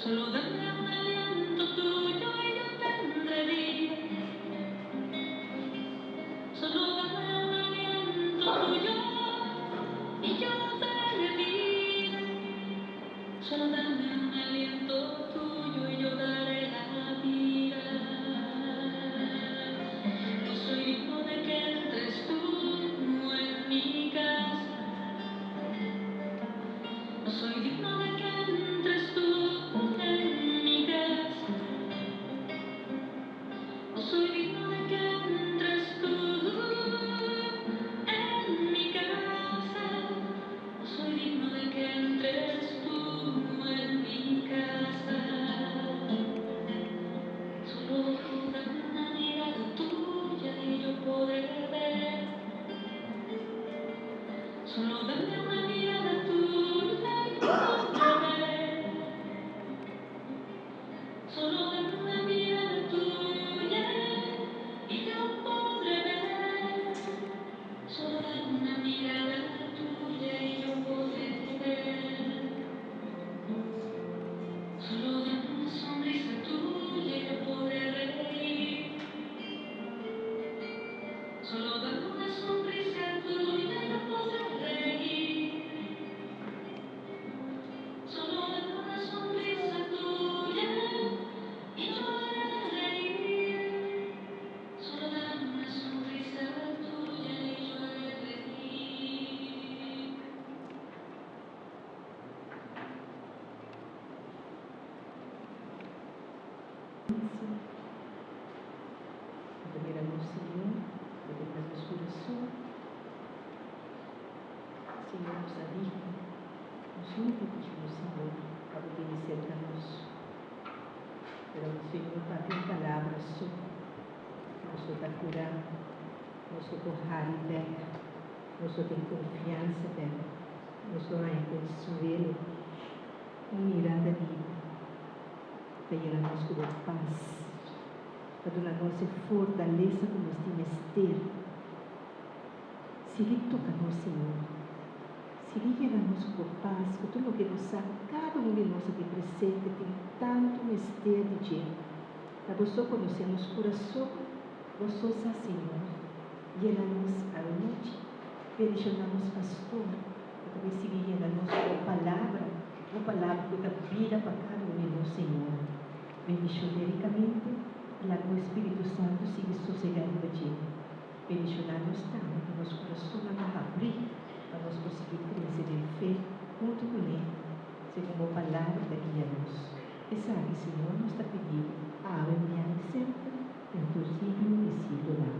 Solo dame un aliento tuyo y yo tendré vida. Solo dame un aliento tuyo y yo daré vida. Solo dame un aliento tuyo y yo daré la vida. No soy digno de que entres tú en mi casa. No soy digno de que entres tú en mi casa. No soy digno de que entres tú en mi casa. No soy digno de que entres tú en mi casa. Solo dame una mirada tuya y yo podré ver. Solo dame una mirada tuya y yo podré ver. Solo dame una mirada tuya y yo podré ver. Solo dame una mirada tuya y yo podré ver. Solo dame una sonrisa tuya y yo podré reír. Solo dame una sonrisa tuya y yo podré reír. Solo dame una sonrisa tuya y yo podré reír. Solo dame una sonrisa tuya y yo haré reír. Adoramos, Señor, adoramos nuestro corazón. Señor, nos ha dicho, nos único, Señor, para obedecernos. Pero, Señor, para que palabras nos da cura, nos tocar e ver, nos tem confiança dela, nos dá consuelo, uma mirada livre, venha-nos com paz. Para darnos fortaleza como este Esther. Sigue tocando, Señor. Sigue llenarnos con paz, con todo lo que nos ha cada uno de nosotros aquí presente, tem tanto Esther de ti. A vosotros conocemos corazón, vosotros, Señor. Llénanos a la noche, bendicionamos pastor, que también sigue llenarnos con palabra que da vida para cada uno de nosotros, Señor. Bendicionéricamente. La tu Espíritu Santo sigue sosegando allí. Bendicionarnos tanto que nuestro corazón va a abrir para nos conseguir crecer en fe junto con Él, según la palabra de guiarnos. Esa que, Señor, nos está pidiendo, ahora y siempre, en tu siglo y siglo.